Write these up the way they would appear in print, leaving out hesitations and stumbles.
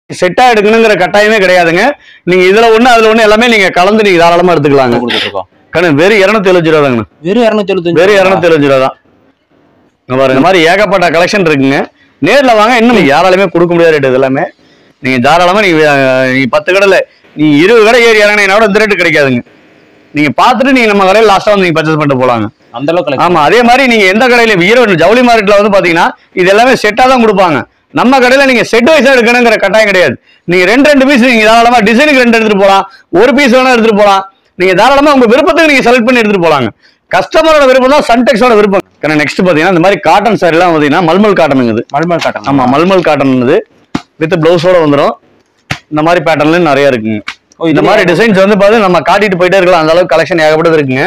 செட்டா எடுக்கணுங்கிற கட்டாயமே கிடையாதுங்க. நீங்க இதுல ஒண்ணு அதுல ஒண்ணு எல்லாமே நீங்க கலந்து நீங்க தாராளமா எடுத்துக்கலாங்க. வெறும் 275 ரூபா தாங்க. வெறும் 275 ரூபா தான். இந்த மாதிரி ஏகப்பட்ட கலெக்ஷன் இருக்குங்க. நேர்ல வாங்க, இன்னும் யாராலுமே கொடுக்க முடியாத ரேட் இது எல்லாமே. நீங்க தாராளமா நீங்க 10 கடையில நீ 20 கடை ஏறி இறங்கினா கூட இந்த ரேட்டு கிடைக்காதுங்க. நீங்க பாத்துட்டு நீங்க நம்ம கடையில லாஸ்டா வந்து நீங்க பர்ச்சேஸ் பண்ணிட்டு போலாங்க. அந்த அளவுக்கு. ஆமா, அதே மாதிரி நீங்க எந்த கடையில ஈரோடு ஜவுளி மார்க்கெட்ல வந்து பாத்தீங்கன்னா இது எல்லாமே செட்டா தான் கொடுப்பாங்க. நம்ம கடையில நீங்க செட் வைஸா எடுக்கணுங்கிற கட்டாயம் கிடையாது. நீங்க ரெண்டு பீஸ் நீங்க தாராளமா டிசைனுக்கு 2 எடுத்துட்டு போலாம், ஒரு பீஸ் வேணா எடுத்துட்டு போலாம். நீங்க தாராளமா உங்க விருப்பத்துக்கு நீங்க செலக்ட் பண்ணி எடுத்துட்டு போலாங்க. கஸ்டமரோட விருப்பம் தான் சன்டெக்ஸோட விருப்பம். நெக்ஸ்ட் பாத்தீங்கன்னா இந்த மாதிரி காட்டன் சாரி எல்லாம் பாத்தீங்கன்னா மல்மல் காட்டனுங்க. மல்மல் காட்டன். ஆமா, மல்மல் காட்டன் வித் பிளவுஸோட வந்துடும். இந்த மாதிரி பேட்டர்ன்ல நிறைய இருக்குங்க. இந்த மாதிரி டிசைன்ஸ் வந்து பாத்து நம்ம காட்டிட்டு போயிட்டே இருக்கலாம். அந்த அளவுக்கு கலெக்ஷன் ஏகப்பட்டது இருக்குங்க.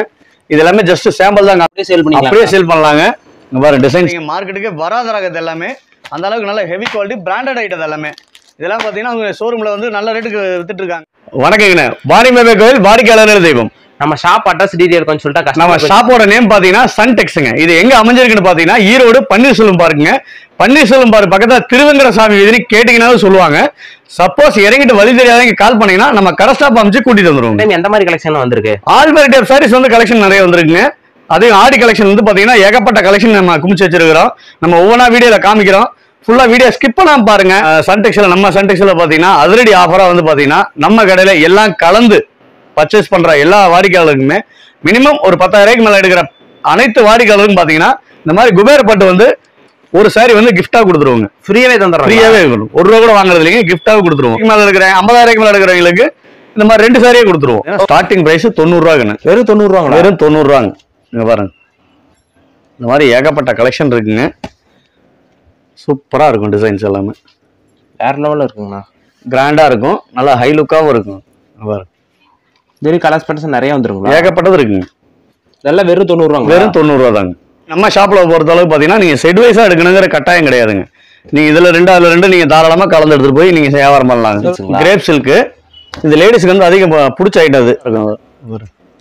இது எல்லாமே ஜஸ்ட் சாம்பிள் தாங்க. அப்படியே சேல் பண்ணலாங்க. இந்த மாதிரி டிசைன் மார்க்கெட்டுக்கு வராத ரகத்து எல்லாமே அந்த அளவுக்கு நல்ல ஹெவி குவாலிட்டி பிராண்டட் ஐட்டம் எல்லாமே. இதெல்லாம் பாத்தீங்கன்னா அவங்க ஷோரூம்ல வந்து நல்ல ரேட்டுக்கு வித்துட்டு இருக்காங்க. வணக்கங்கண்ணே, வாடி மேபே கோயில் வாடிக்கையாளர் தெய்வம். நம்ம ஷாப் அட்ரஸ் டீடைல் கொஞ்சம் சொல்லிட்டா. நம்ம ஷாப்போட நேம் பாத்தீங்கன்னா சன்டெக்ஸ்ங்க. இது எங்க அமைஞ்சிருக்குன்னு பாத்தீங்கன்னா ஈரோடு பன்னீர்செல்வம் பார்க்குங்க. பன்னீர்செல்வம் பார்க் பக்கத்துல திருவெங்கடசாமி வீதினு கேட்டீங்கன்னாலும் சொல்லுவாங்க. சப்போஸ் இறங்கிட்டு வழி தெரியாதவங்க கால் பண்ணீங்கன்னா நம்ம கடை ஸ்டாப் அமைச்சு கூட்டிட்டு வந்துருவோம். எந்த மாதிரி கலெக்ஷன் வந்திருக்கு? ஆல் வெரைட்டி ஆஃப் சாரீஸ் வந்து கலெக்ஷன் நிறைய வந்திருக்குங்க. அதே ஆடி கலெக்ஷன் வந்து பாத்தீங்கன்னா ஏகப்பட்ட கலெக்ஷன் நம்ம குமிச்சு வச்சிருக்கிறோம். நம்ம ஒவ்வொன்றா வீடியோல காமிக்கிறோம். ஃபுல்லா வீடியோ ஸ்கிப் பண்ணாம பாருங்க. நம்ம சன்டெக்ஸ்ல பாத்தீங்கன்னா அதிரடி ஆஃபரா வந்து பாத்தீங்கன்னா நம்ம கடையில எல்லாம் கலந்து பர்ச்சேஸ் பண்ற எல்லா வாடிக்கையாளருக்குமே மினிமம் ஒரு 10,000 மேல எடுக்கிற அனைத்து வாடிக்கையாளருக்கும் பாத்தீங்கன்னா இந்த மாதிரி குபேர பட்டு வந்து ஒரு சாரி வந்து கிஃப்டா கொடுத்துருவாங்க. ஃப்ரீயாவே தந்துடுறாங்க. ஃப்ரீயாவே இருக்கணும். 1 ரூபா கூட வாங்குறது இல்லைங்க, கிஃப்டாவே கொடுத்துருவோம். மேல இருக்கிற 50,000 மேல எடுக்கிறவங்களுக்கு இந்த மாதிரி 2 சாரியே கொடுத்துருவோம். ஸ்டார்டிங் பிரைஸ் 90 ரூபாய்ங்க. வெறும் 90 ரூபாங்க. வெறும் 90 ரூபாங்க. இங்க பாருங்க, இந்த மாதிரி ஏகப்பட்ட கலெக்ஷன் இருக்குங்க. சூப்பரா இருக்கும். டிசைன்ஸ் எல்லாமே வேற லெவல்ல இருக்குங்கண்ணா. கிராண்டா இருக்கும், நல்லா ஹை லுக்காவும் இருக்கும். பாருங்க, வெரி கலர்ஸ் பேட்டர்ஸ் நிறைய வந்துருங்க. ஏகப்பட்டது இருக்குங்க. இதெல்லாம் வெறும் 90 ரூபாங்க. வெறும் 90 ரூபா தாங்க. நம்ம ஷாப்ல பொறுத்த அளவுக்கு பாத்தீங்கன்னா நீங்க செட் வைஸா எடுக்கணுங்கிற கட்டாயம் கிடையாதுங்க. நீங்க இதுல 2 அதுல 2 நீங்க தாராளமா கலந்து எடுத்துட்டு போய் நீங்க வியாபாரம் பண்ணலாங்க. கிரேப் சில்க் இந்த லேடிஸ்க்கு வந்து அதிகம் பிடிச்ச ஐட்டம் அது.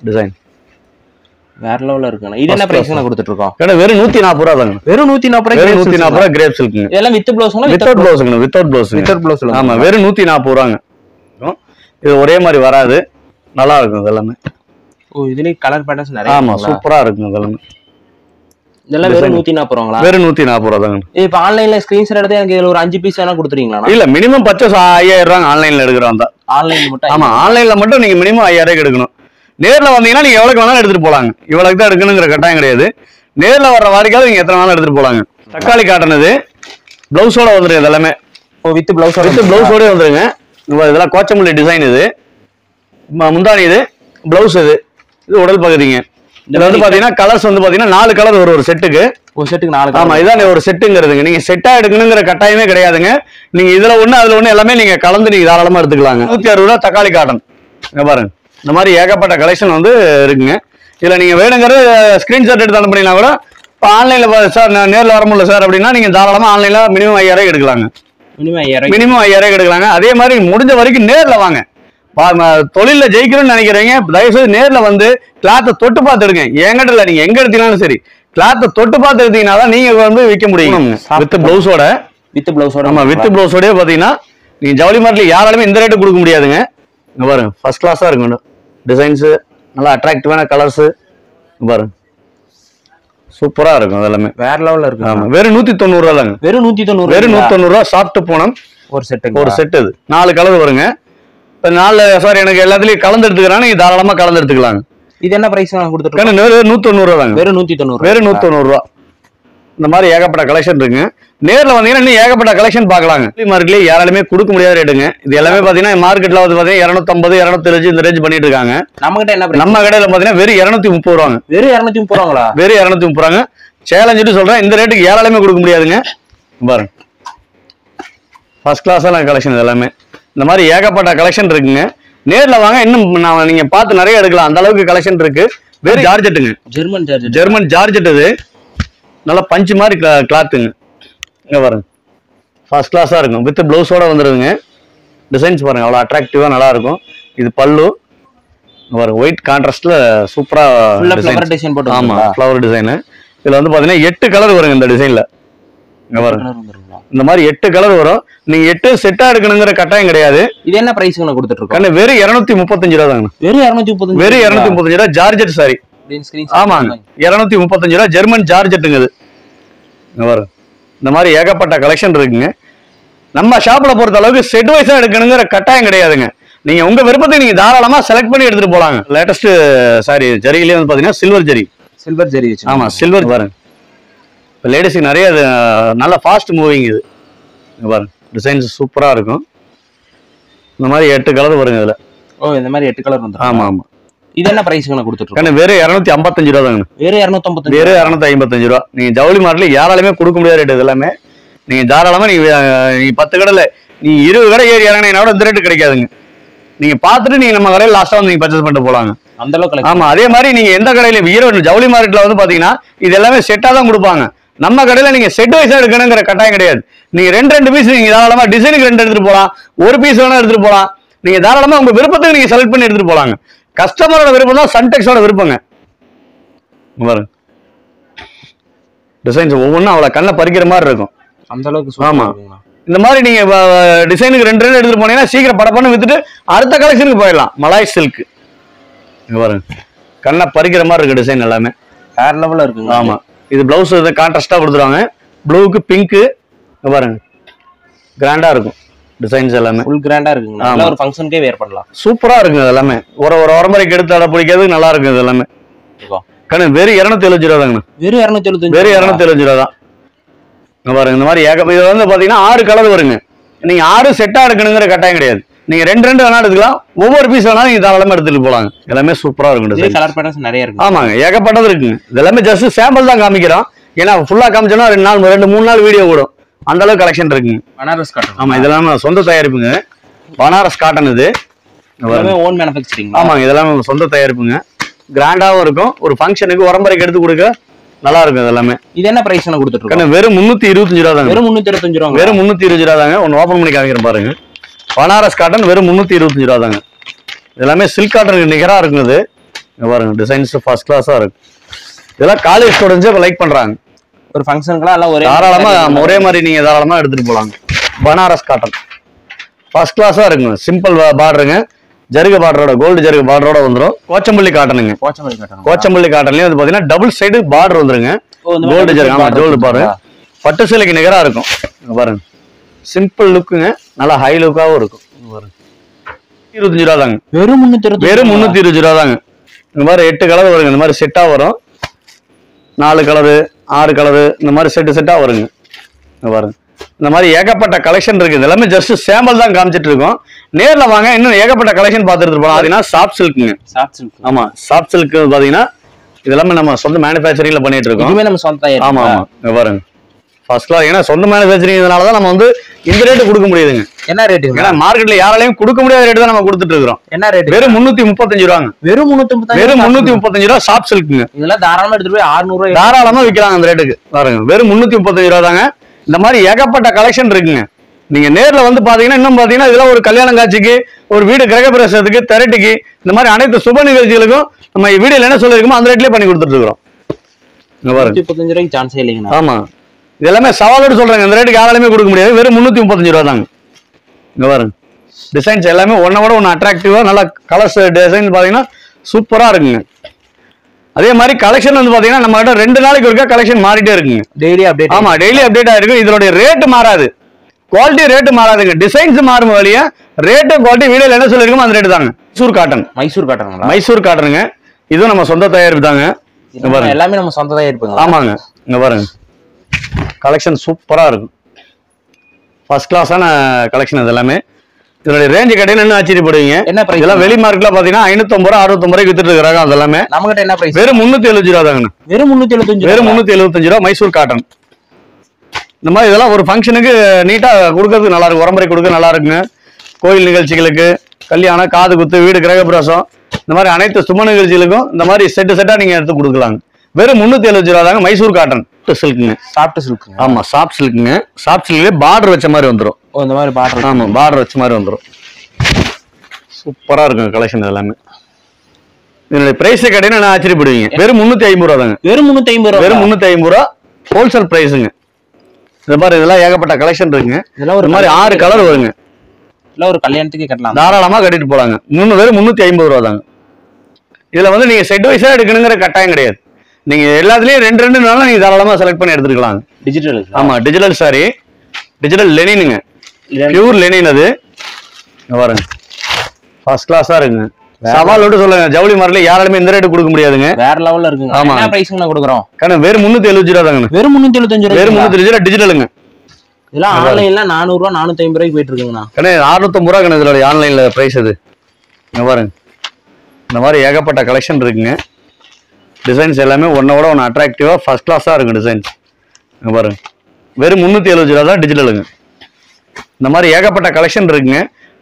டிசைன் வேற லெவல்ல இருக்குங்க. இது என்ன பிரைஸ்ல கொடுத்துட்டு இருக்கோம்? வெறும் 140 ரூபா தாங்க. வெறும் 140 ரூபாய். 140 ரூபா கிரேப் சில்க்குங்க. இதெல்லாம் வித் ப்ளவுஸ்ங்களா? வித்தவுட் ப்ளவுஸ்ங்க. Without blouse. ஆமா, வெறும் 140 ரூபாங்க. இது ஒரே மாதிரி வராது, நல்லா இருக்கும். இதெல்லாம் இதுலயே கலர் பேட்டர்ன்ஸ் நிறைய. ஆமா, சூப்பரா இருக்கும். இதெல்லாம் வெறும் 140 ரூபாங்களா? வெறும் 140 ரூபா தாங்க. இப்ப ஆன்லைன்ல ஸ்கிரீன்ஷாட் எடுத்து எனக்கு இதுல ஒரு 5 பீஸ் வேணா கொடுத்துறீங்களா? இல்ல, மினிமம் பர்ச்சேஸ் 5000 ரூபாய் ஆன்லைன்ல எடுக்கிறோம் தான். ஆன்லைன்ல மட்டும்? ஆமா, ஆன்லைன்ல மட்டும் நீங்க மினிமம் 5000 எடுக்கணும். நேர்ல வந்தீங்கன்னா நீங்க எவ்வளவு வேணாலும் எடுத்துட்டு போலாங்க. இவ்வளவுக்கு தான் எடுக்கணுங்கிற கட்டாயம் கிடையாது. நேர்ல வர்ற வாடிக்கையாளர் நீங்க எத்தனை வேணாலும் எடுத்துட்டு போலாங்க. தக்காளி காட்டுனது பிளவுஸோட வந்துருங்க. இதெல்லாமே வித் பிளவுஸோட வந்துருங்க. இதெல்லாம் கோச்சமல்லி டிசைன். இது முந்தானி, இது பிளவுஸ், இது உடல் பகுதிங்க. இதுல வந்து பாத்தீங்கன்னா கலர்ஸ் வந்து பாத்தீங்கன்னா 4 கலர் ஒரு செட்டுக்கு. ஒரு செட்டுக்கு 4 கலர். ஆமா, இதான் ஒரு செட்டுங்கிறதுங்க. நீங்க செட்டா எடுக்கணுங்கிற கட்டாயமே கிடையாதுங்க. நீங்க இதுல ஒண்ணு அதுல ஒண்ணு எல்லாமே நீங்க கலந்து நீங்க தாராளமா எடுத்துக்கலாங்க. 160 ரூபா தக்காளி காட்டன். இங்க பாருங்க, இந்த மாதிரி ஏகப்பட்ட கலெக்ஷன் வந்து இருக்குங்க. இதுல நீங்க வேணுங்கிறது ஸ்கிரீன்ஷாட் எடுத்து அனுப்புனீங்கன்னா கூட இப்போ ஆன்லைன்ல சார் நான் நேரில் வர முடியல சார் அப்படின்னா நீங்க தாராளமா ஆன்லைன்ல மினிமம் 5000 எடுக்கலாங்க. மினிமம் 5000 எடுக்கலாங்க. அதே மாதிரி முடிஞ்ச வரைக்கும் நேர்ல வாங்க. தொழில ஜெயிக்கணும்னு நினைக்கிறீங்க, தயவுசெய்து நேர்ல வந்து கிளாத்தை தொட்டு பார்த்து எடுங்க. எங்கிட்ட இல்ல, நீங்க எங்க எடுத்தீங்கன்னாலும் சரி கிளாத்தை தொட்டு பார்த்து எடுத்தீங்கன்னா தான் நீங்க வந்து விற்க முடியும். வித் பிளவுஸோட. ஆமா, வித் பிளவுஸோடய பாத்தீங்கன்னா நீங்க ஜவுளி மார்க்கெட்ல யாராலுமே இந்த ரேட்டு கொடுக்க முடியாதுங்க. இங்க பாருங்க, ஃபர்ஸ்ட் கிளாஸா இருக்கும். டிசைன்ஸ் நல்லா அட்ராக்டிவான கலர்ஸ். பாருங்க, சூப்பரா இருக்கும். அதெல்லாமே வேற லெவல்ல இருக்கு. ஆமா, வெறும் 190 ரூபா தாங்க. வெறும் 190 ரூபா. சாஃப்ட் பூனம் ஒரு செட். இது 4 கலர் வருங்க. இப்ப 4 சாரி எனக்கு எல்லாத்துலயும் கலந்து எடுத்துக்கிறாங்க. நீங்க தாராளமா கலந்து எடுத்துக்கலாங்க. இது என்ன பிரைஸ் கொடுத்துருக்காங்க? 190 ரூபா தாங்க. வெறும் 190 ரூபா. இந்த மாதிரி ஏகப்பட்ட கலெக்ஷன் இருக்குங்க. நேர்ல வந்தீங்கன்னா இன்னும் ஏகப்பட்ட கலெக்ஷன் பார்க்கலாங்க. மார்க்கெட்லயே யாராலுமே கொடுக்க முடியாத ரேட்டுங்க. இது எல்லாமே பாத்தீங்கன்னா மார்க்கெட்ல வந்து பாத்தீங்கன்னா 250 270 இந்த ரேஞ்ச் பண்ணிட்டு இருக்காங்க. நம்ம கடையில பாத்தீங்கன்னா வெறும் 230 ரூபாங்க. வெறும் 230 ரூபாங்களா? வெறும் 230 ரூபாங்க. சேலஞ்சுட்டு சொல்றேன், இந்த ரேட்டுக்கு யாராலுமே கொடுக்க முடியாதுங்க. பாருங்க, ஃபர்ஸ்ட் கிளாஸான கலெக்ஷன். இது எல்லாமே இந்த மாதிரி ஏகப்பட்ட கலெக்ஷன் இருக்குங்க. நேர்ல வாங்க, இன்னும் நீங்க பார்த்து நிறைய எடுக்கலாம். அந்த அளவுக்கு கலெக்ஷன் இருக்கு. வெறும் ஜார்ஜெட்டுங்க. German georgette. இது நல்லா பஞ்சு மாதிரி கிளாத்துங்க. இங்க பாருங்க, ஃபர்ஸ்ட் கிளாஸா இருக்கும். வித் பிளவுஸோட வந்துருங்க. டிசைன்ஸ் பாருங்க, அவ்வளவு அட்ராக்டிவா நல்லா இருக்கும். இது பல்லு. பாருங்க, ஒயிட் கான்ட்ராஸ்ட்ல சூப்பரா டிசைன் போட்டு. ஆமா, ஃப்ளவர் டிசைன். இதுல வந்து பாத்தீங்கன்னா 8 கலர் வருங்க இந்த டிசைன்ல. இங்க பாருங்க இந்த மாதிரி 8 கலர் வரும். நீங்க 8 செட்டா எடுக்கணுங்கிற கட்டாயம் கிடையாது. இது என்ன பிரைஸ்க்கு கொடுத்துட்டு இருக்கோம்? கண்ணு வெறும் 235 ரூபா தாங்க. வெறும் 235, வெறும் 235 ரூபா ஜார்ஜெட் சாரி. ஆமாங்க 235 ரூபா ஜெர்மன் ஜார்ஜெட்டுங்குது. இங்க பாருங்க இந்த மாதிரி ஏகப்பட்ட கலெக்ஷன் இருக்குங்க. நம்ம ஷாப்ல பொறுத்த அளவுக்கு செட் வைஸா எடுக்கணுங்கிற கட்டாயம் கிடையாதுங்க. நீங்க உங்க விருப்பத்தை நீங்க தாராளமா செலக்ட் பண்ணி எடுத்துட்டு போலாங்க. லேட்டஸ்ட் சாரி ஜரியிலே வந்து பாத்தீங்கன்னா சில்வர் ஜரி. சில்வர் ஜரி வச்சு. ஆமா சில்வர் பாருங்க. இப்போ லேடிஸ்க்கு நிறைய நல்ல ஃபாஸ்ட் மூவிங் இது. இங்க பாருங்க டிசைன்ஸ் சூப்பரா இருக்கும். இந்த மாதிரி 8 கலர் வருங்க இதுல. ஓ இந்த மாதிரி 8 கலர் வந்து. ஆமா ஆமா. இது என்ன பிரைஸ்க்கு கொடுத்துட்டு இருக்கோம்? கண்ணு வெறும் 255 ரூபா தாங்க. வெறும் 255. வெறும் 255 ரூபா. நீங்க ஜவுளி மார்ட்ல யாராலுமே கொடுக்க முடியாத ரேட் இது எல்லாமே. நீங்க தாராளமா நீங்க 10 கடையில நீ 20 கடை ஏறி இறங்கினோட இந்த ரேட்டு கிடைக்காதுங்க. நீங்க பாத்துட்டு நீங்க நம்ம கடையில லாஸ்டா வந்து நீங்க பர்ச்சேஸ் பண்ணிட்டு போலாங்க. அந்த அளவுக்கு. ஆமா அதே மாதிரி நீங்க எந்த கடையில ஈரோடு ஜவுளி மார்க்கெட்ல வந்து பாத்தீங்கன்னா இது எல்லாமே செட்டா தான் கொடுப்பாங்க. நம்ம கடையில நீங்க செட் வைஸா எடுக்கணுங்கிற கட்டாயம் கிடையாது. நீங்க 2 பீஸ் நீங்க தாராளமா டிசைனுக்கு 2 எடுத்துட்டு போலாம். ஒரு பீஸ் வேணா எடுத்துட்டு போலாம். நீங்க தாராளமா உங்க விருப்பத்துக்கு நீங்க செலக்ட் பண்ணி எடுத்துட்டு போலாங்க. கஸ்டமரோட விருப்பம் தான் சன்டெக்ஸோட விருப்பங்க. பாருங்க டிசைன்ஸ் ஒவ்வொன்றும் அவ்வளவு கண்ணை பறிக்கிற மாதிரி இருக்கும். அந்த அளவுக்கு. ஆமா இந்த மாதிரி நீங்க டிசைனுக்கு 2 எடுத்துட்டு போனீங்கன்னா சீக்கிரம் படப்பண்ணு வித்துட்டு அடுத்த கலெக்ஷனுக்கு போயிடலாம். மலாய் சில்க் பாருங்க கண்ணை பறிக்கிற மாதிரி இருக்கு டிசைன் எல்லாமே வேற லெவல்ல இருக்குங்க. ஆமா இது பிளவுஸ் கான்ட்ராஸ்டா கொடுத்துருவாங்க. ப்ளூக்கு பிங்க் பாருங்க கிராண்டா இருக்கும். டிசைன்ஸ் எல்லாமே ஃபுல் கிராண்டா இருக்குங்க. நல்ல ஒரு ஃபங்க்ஷனுக்கே வேர் பண்ணலாம். சூப்பரா இருக்குங்க எல்லாமே. ஒரு வரம்பரைக்கு எடுத்து அட பிடிக்கிறதுக்கு நல்லா இருக்கு இது எல்லாமே. கண்ணு வெறும் 275 ரூபா தாங்க. வெறும் 275. வெறும் 275 ரூபா தான். பாருங்க இந்த மாதிரி இது வந்து பாத்தீங்கன்னா 6 கலர் வருங்க. நீங்க 6 செட்டா எடுக்கணுங்கிற கட்டாயம் கிடையாது. நீங்க 2 வேணா எடுத்துக்கலாம். ஒவ்வொரு பீஸ் வேணாலும் நீங்க தாராளமா எடுத்துட்டு போலாங்க. எல்லாமே சூப்பரா இருக்கும். கலர் பேட்டர்ன்ஸ் நிறைய இருக்கு. ஆமாங்க ஏகப்பட்டது இருக்குங்க. இது எல்லாமே ஜஸ்ட் சாம்பிள் தான் காமிக்கிறோம். ஏன்னா ஃபுல்லா காமிச்சோம்னா 2 3 நாள் வீடியோ ஓடும். அந்த அளவுக்கு கலெக்ஷன் இருக்குங்க. பனாரஸ் காட்டன். ஆமா இதெல்லாம் சொந்த தயாரிப்புங்க. பனாரஸ் காட்டன் இது ஓன் மேனுஃபேக்சரிங். ஆமாங்க இதெல்லாம் சொந்த தயாரிப்புங்க. கிராண்டாவும் இருக்கும். ஒரு ஃபங்க்ஷனுக்கு உரம்பரைக்கு எடுத்து கொடுக்க நல்லா இருக்கும். இது எல்லாமே. இது என்ன பிரைஸ் கொடுத்துட்டு இருக்கோம்? வெறும் 325 ரூபா தாங்க. வெறும் 325 ரூபா. வெறும் 320 ரூபா தாங்க. ஒன்னு ஓபன் பண்ணி காமிக்கிறேன் பாருங்க. பனாரஸ் காட்டன் வெறும் 325 ரூபா தாங்க. இதெல்லாமே சில்க் காட்டனுக்கு நிகரா இருக்கும். இது பாருங்க டிசைன்ஸ் ஃபர்ஸ்ட் கிளாஸா இருக்கு. இதெல்லாம் காலேஜ் ஸ்டூடெண்ட்ஸே லைக் பண்றாங்க. ஒரு ஃபங்க்ஷனுக்குலாம் எல்லாம் தாராளமா ஒரே மாதிரி நீங்க தாராளமா எடுத்துட்டு போலாங்க. பனாரஸ் காட்டன் ஃபர்ஸ்ட் கிளாஸா இருக்குங்க. சிம்பிள் பார்டருங்க. ஜருக பார்டரோட கோல்டு ஜருக பார்டரோட வந்துடும். கோச்சம்பள்ளி காட்டனுங்க. கோச்சம்பள்ளி காட்டன்லயே வந்து பாத்தீங்கன்னா டபுள் சைடு பார்டர் வந்துருங்க. கோல்டு ஜருக ஆமா கோல்டு பாருங்க. பட்டு சேலைக்கு நிகரா இருக்கும். பாருங்க சிம்பிள் லுக்குங்க. நல்லா ஹை லுக்காவும் இருக்கும். 25 ரூபா தாங்க. வெறும் 320 ரூபா தாங்க. இந்த மாதிரி 8 கலர் வருங்க. இந்த மாதிரி செட்டா வரும். 4 கலரு 6 கலரு இந்த மாதிரி செட்டா வருங்க. பாருங்க இந்த மாதிரி ஏகப்பட்ட கலெக்ஷன் இருக்கு. எல்லாமே ஜஸ்ட் சாம்பிள் தான் காமிச்சிட்டு இருக்கோம். நேர்ல வாங்க இன்னும் ஏகப்பட்ட கலெக்ஷன் பார்த்துட்டு போலாம். அதுனா சாஃப்ட் சில்க்குங்க. Soft silk. ஆமா சாஃப்ட் சில்க் பாத்தீங்கன்னா இதெல்லாமே நம்ம சொந்த மேனுஃபேக்சரிங்ல பண்ணிட்டு இருக்கோம். இதுமே நம்ம சொந்த தயாரிப்பு. ஆமா ஆமா பாருங்க ஃபர்ஸ்ட் கிளாஸ். ஏன்னா சொந்த மேனுஃபேக்சரிங்னால தான் நம்ம வந்து இந்த ரேட்டு கொடுக்க முடியுதுங்க. என்ன ரேட்டு? ஏன்னா மார்க்கெட்ல யாராலையும் கொடுக்க முடியாத ரேட்டு தான் நம்ம கொடுத்துட்டு இருக்கோம். என்ன ரேட்? வெறும் 335 ரூபாங்க. வெறும் 335. வெறும் 335 ரூபா சாஃப்ட் சில்க்குங்க. இதெல்லாம் தாராளமா எடுத்துட்டு போய் 600 ரூபாய் தாராளமா விற்கலாங்க அந்த ரேட்டுக்கு. பாருங்க வெறும் 335 ரூபா தாங்க. இந்த மாதிரி ஏகப்பட்ட கலெக்ஷன் இருக்குங்க. நீங்க நேர்ல வந்து பாத்தீங்கன்னா இன்னும் பாத்தீங்கன்னா இதெல்லாம் ஒரு கல்யாண காட்சிக்கு, ஒரு வீடு கிரகப்பிரவேசத்துக்கு, திரட்டுக்கு, இந்த மாதிரி அனைத்து சுப நிகழ்ச்சிகளுக்கும் நம்ம வீடியோல என்ன சொல்லிருக்கோமோ அந்த ரேட்லயே பண்ணி கொடுத்துட்டு இருக்கோம். இங்க பாருங்க 335 ரூபாய்க்கு சான்ஸே இல்லைங்க. ஆமா இது எல்லாமே சவாலோடு சொல்றாங்க. இந்த ரேட்டுக்கு யாராலுமே கொடுக்க முடியாது. வெறும் 335 ரூபா தாங்க. இங்க பாருங்க டிசைன்ஸ் எல்லாமே ஒன்னோட ஒன்னு அட்ராக்டிவா நல்ல கலர்ஸ் டிசைன் பாத்தீங்கன்னா சூப்பரா இருக்குங்க. அதே மாதிரி கலெக்ஷன் வந்து பாத்தீங்கன்னா நம்ம கிட்ட 2 நாளைக்கு ஒருக்கா கலெக்ஷன் மாறிட்டே இருக்குங்க. Daily update. ஆமா டெய்லி அப்டேட் ஆயிருக்கும். இதோட ரேட் மாறாது. Quality rate மாறாதுங்க. டிசைன்ஸ் மாறும் வழியா ரேட்டு குவாலிட்டி வீடியோல என்ன சொல்லிருக்கோமோ அந்த ரேட் தாங்க. மைசூர் காட்டனுங்க. இதுவும் நம்ம சொந்த தயாரிப்பு தாங்க. எல்லாமே நம்ம சொந்த தயாரிப்புங்க. ஆமாங்க இங்க பாருங்க கலெக்ஷன் சூப்பரா இருக்கும். ஃபர்ஸ்ட் கிளாஸான கலெக்ஷன் இது எல்லாமே. இதோட ரேஞ்ச் கடையில என்ன ஆச்சரியப்படுவீங்க. என்ன பிரைஸ்? இதெல்லாம் வெளி மார்க்கெட்ல பாத்தீங்கன்னா 550 ரூபா 65 ரூபாய்க்கு வித்துட்டு இருக்காங்க. அது எல்லாமே நம்ம கிட்ட என்ன பிரைஸ்? வெறும் 375 ரூபா தாங்க. வெறும் 375. வெறும் 375 ரூபா மைசூர் காட்டன். இந்த மாதிரி இதெல்லாம் ஒரு ஃபங்க்ஷனுக்கு நீட்டா கொடுக்கறதுக்கு நல்லா இருக்கும். உரம்பரை கொடுக்க நல்லா இருக்குங்க. கோயில் நிகழ்ச்சிகளுக்கு, கல்யாணம், காது குத்து, வீடு கிரகப்பிரவேசம், இந்த மாதிரி அனைத்து சும நிகழ்ச்சிகளுக்கும் இந்த மாதிரி செட்டா நீங்க எடுத்து கொடுக்கலாங்க. வெறும் 375 ரூபா தாங்க. மைசூர் காட்டன் சில்க்குங்க. Soft silk. ஆமா சாஃப்ட் சில்க்குங்க. சாஃப்ட் சில்க்லயே பார்டர் வச்ச மாதிரி வந்துரும். இந்த மாதிரி பார்டர். ஆமா பார்டர் வச்ச மாதிரி வந்துரும். சூப்பரா இருக்கும் கலெக்ஷன் எல்லாமே. இதனுடைய பிரைஸ் கடையில நான் ஆச்சரியப்படுவீங்க. வெறும் 350 ரூபா தாங்க. வெறும் 350 ரூபா. வெறும் 350 ரூபா ஹோல்சேல் பிரைஸுங்க. இந்த மாதிரி இதெல்லாம் ஏகப்பட்ட கலெக்ஷன் இருக்குங்க. இதெல்லாம் ஒரு மாதிரி 6 கலர் வருங்க. இல்ல ஒரு கல்யாணத்துக்கு கட்டலாம், தாராளமா கட்டிட்டு போலாங்க. 3 பேரும் 350 ரூபா தாங்க. இதுல வந்து நீங்க செட் வைஸா எடுக்கணுங்கிற கட்டாயம் கிடையாது. நீங்க எல்லாத்துலயும் 2 நீங்க தாராளமா செலக்ட் பண்ணி எடுத்துக்கலாம். டிஜிட்டல். ஆமா, டிஜிட்டல் சாரி, டிஜிட்டல் லெனினுங்க, பியூர் லெனின். அது பாருங்க, ஃபர்ஸ்ட் கிளாஸா இருக்குங்க. சவால் விட்டு சொல்லுங்க, ஜவுளி மார்ல யாராலுமே இந்த ரேட்டு கொடுக்க முடியாதுங்க. வேற லெவல்ல இருக்குங்க. ஆமா, என்ன பிரைஸ்ங்க கொடுக்குறோம்? காரணம் வெறும் 375 ரூபா தாங்க. வெறும் 375 ரூபா. வெறும் 375 ரூபா டிஜிட்டலுங்க. இதெல்லாம் ஆன்லைன்ல 400 ரூபா 450 ரூபாய்க்கு போயிட்டு இருக்குங்கண்ணா. கண்ணே 650 ரூபா கண்ணு இதோட ஆன்லைன்ல பிரைஸ். அது இங்க பாருங்க, இந்த மாதிரி ஏகப்பட்ட கலெக்ஷன் இருக்குங்க. டிசைன்ஸ் எல்லாமே ஒன்னோட ஒன்று அட்ராக்டிவா ஃபர்ஸ்ட் கிளாஸா இருக்கும் டிசைன்ஸ். இங்க பாருங்க, வெறும் 375 ரூபா தான் டிஜிட்டலுங்க. இந்த மாதிரி ஏகப்பட்ட கலெக்ஷன் இருக்குங்க.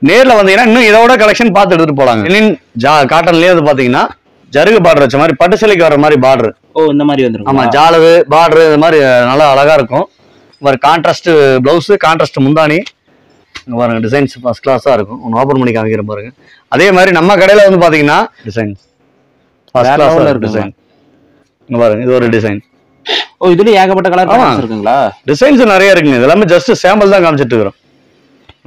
நேர்ல வந்தீங்கன்னா இன்னும் இதோட கலெக்ஷன் பார்த்து எடுத்துட்டு போலாங்க. லெனின் காட்டன்லயே அது பாத்தீங்கன்னா ஜருகு பார்டர் வச்ச மாதிரி பட்டு சிலைக்கு வர மாதிரி பார்டர். ஓ, இந்த மாதிரி வந்துரும். ஆமா, ஜாலவு பார்டர் இது மாதிரி நல்லா அழகா இருக்கும். ஒரு கான்ட்ராஸ்ட் பிளவுஸ், கான்ட்ராஸ்ட் முந்தானி. இங்க பாருங்க, டிசைன்ஸ் ஃபர்ஸ்ட் கிளாஸா இருக்கும். ஒன்று ஓப்பன் பண்ணி காமிக்கிற பாருங்க. அதே மாதிரி நம்ம கடையில வந்து பாத்தீங்கன்னா டிசைன்ஸ் ஃபர்ஸ்ட் கிளாஸா இருக்கு. டிசைன் இங்க பாருங்க, இது ஒரு டிசைன். ஓ, இதுல ஏகப்பட்ட கலர் இருக்குங்களா? டிசைன்ஸ் நிறைய இருக்குங்க. இது எல்லாமே ஜஸ்ட் சாம்பிள் தான் காமிச்சிட்டு இருக்கிறோம்.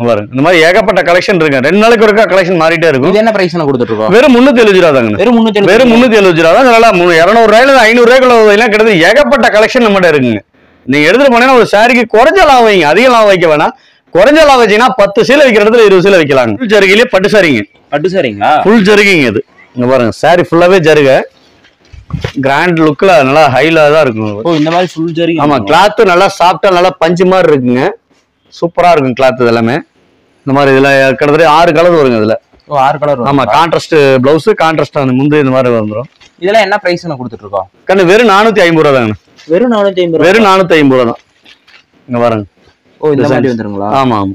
பாருங்க, இந்த மாதிரி ஏகப்பட்ட கலெக்ஷன் இருக்கு. 2 நாளைக்கு ஒருக்கா கலெக்ஷன் மாறிட்டே இருக்கும். இது என்ன பிரைஸ் கொடுத்துட்டு இருக்கோம்? வெறும் 375 ரூபா தாங்க. வெறும் 375 ரூபா தான். நல்லா 200 ரூபாயில 500 ரூபாய்க்குள்ள கிட்டத்தட்ட ஏகப்பட்ட கலெக்ஷன் நம்மகிட்ட இருக்குங்க. நீங்க எடுத்துட்டு போனீங்கன்னா ஒரு சாரிக்கு குறைஞ்ச லாபம் வைங்க, அதிக லாபம் வைக்க வேணாம். குறைஞ்ச லாபம் வச்சீங்கன்னா 10 சீலை வைக்கிற இடத்துல 20 சீலை வைக்கலாங்க. ஃபுல் ஜருகிலே பட்டு சாரிங்க. பட்டு சாரிங்களா? ஃபுல் ஜருகிங்க இது. இங்க பாருங்க, சாரி ஃபுல்லாவே ஜருக. கிராண்ட் லுக்ல நல்லா ஹைல தான் இருக்கும். ஓ, இந்த மாதிரி ஃபுல் ஜருகி. ஆமா, கிளாத் நல்லா சாஃப்டா நல்லா பஞ்சு மாதிரி இருக்குங்க. சூப்பரா இருக்கும் கிளாத் எல்லாமே. இந்த மாதிரி இதுல கிட்டத்தட்ட 6 கலர் வருங்க இதுல. ஓ, 6 கலர். ஆமா, கான்ட்ராஸ்ட் பிளவுஸ், கான்ட்ராஸ்ட் அந்த முந்தைய இந்த மாதிரி வந்துரும். இதெல்லாம் என்ன பிரைஸ் கொடுத்துட்டு இருக்கோம்? கண்ணு வெறும் 450 ரூபா தாங்க. வெறும் 450 ரூபா. வெறும் 450 ரூபா தான். இங்க பாருங்க. ஓ, இந்த மாதிரி வந்துருங்களா? ஆமா ஆமா,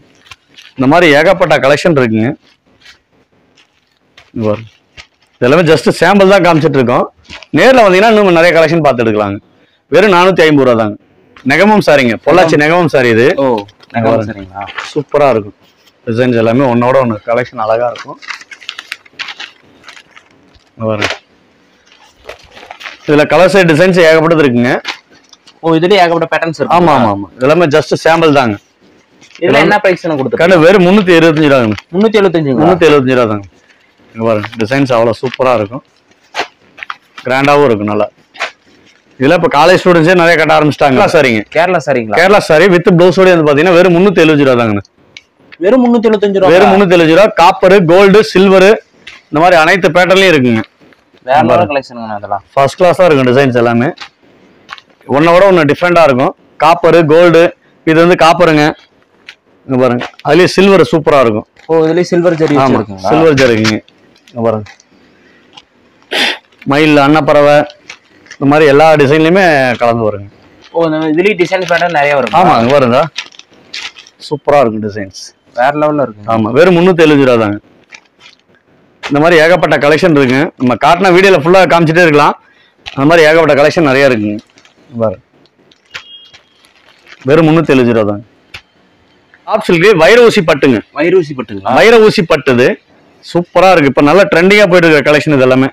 இந்த மாதிரி ஏகப்பட்ட கலெக்ஷன் இருக்குங்க. இங்க பாருங்க, இதெல்லாமே ஜஸ்ட் சாம்பிள் தான் காமிச்சிட்டு இருக்கோம். நேர்ல வந்தீங்கன்னா இன்னும் நிறைய கலெக்ஷன் பார்த்து எடுக்கலாங்க. வெறும் 450 ரூபா தாங்க. நெகமம் சாரிங்க, பொள்ளாச்சி நெகமம் சாரி இது. ஓ, நெகமம் சாரிங்களா? சூப்பரா இருக்கும். டிசைன்ஸ் எல்லாமே ஒன்னோட ஒன்று கலெக்ஷன் அழகா இருக்கும். இதுல கலர்ஸ் டிசைன்ஸ் ஏகப்பட்டது இருக்குங்க. ஓ, இதுல ஏகப்பட்ட பேட்டர்ன்ஸ் இருக்கு. ஆமா ஆமா ஆமா, இதெல்லாமே ஜஸ்ட் சாம்பிள் தாங்க. இதுல என்ன பிரைஸ் கொடுத்துருக்காங்க? வெறும் 375 ரூபாங்க. 375 ரூபா தாங்க. இங்க பாருங்க, டிசைன்ஸ் அவ்வளவு சூப்பரா இருக்கும், கிராண்டாவும் இருக்கும் நல்லா. இதுல இப்ப காலேஜ் ஸ்டூடெண்ட்ஸே நிறைய கட்ட ஆரம்பிச்சிட்டாங்க. சரிங்க, கேரளா சாரிங்களா? கேரளா சாரி வித் பிளவுஸோட வந்து பாத்தீங்கன்னா வெறும் 375 ரூபா தாங்க. வெறும் 375 ரூபா. வெறும் 375 ரூபா. காப்பர், கோல்டு, சில்வர் இந்த மாதிரி அனைத்து பேட்டர்ன்லயும் இருக்குங்க. வேற லெவல் கலெக்ஷனுங்க. அதெல்லாம் ஃபர்ஸ்ட் கிளாஸா இருக்கும். டிசைன்ஸ் எல்லாமே ஒன்னோட ஒன்னு டிஃப்ரெண்டா இருக்கும். காப்பர், கோல்டு, இது வந்து காப்பருங்க. இங்க பாருங்க, அதுலயே சில்வர் சூப்பரா இருக்கும். ஓ, இதுலயே சில்வர் ஜரி இருக்குங்களா? சில்வர் ஜரிங்க. இங்க பாருங்க, மயில், அன்னப்பறவை இந்த மாதிரி எல்லா டிசைன்லயுமே கலந்து வருங்க. ஓ, இதுலயே டிசைன் பேட்டர்ன் நிறைய வரும். ஆமா, இங்க பாருங்க, சூப்பரா இருக்கும் டிசைன்ஸ். வேற லெவல்ல இருக்கு. ஆமா, வெறும் 375 ரூபா தாங்க. இந்த மாதிரி ஏகப்பட்ட கலெக்ஷன் இருக்குங்க. நம்ம காட்டின வீடியோல ஃபுல்லா காமிச்சிட்டே இருக்கலாம். அந்த மாதிரி ஏகப்பட்ட கலெக்ஷன் நிறைய இருக்குங்க. பாருங்க, வெறும் 375 ரூபா தாங்க. டாப் சில்க் வைர ஊசி பட்டுங்க. வைர ஊசி பட்டுங்களா? வைர ஊசி பட்டுது சூப்பரா இருக்கு. இப்ப நல்லா ட்ரெண்டிங்கா போயிட்டு இருக்க கலெக்ஷன் இது எல்லாமே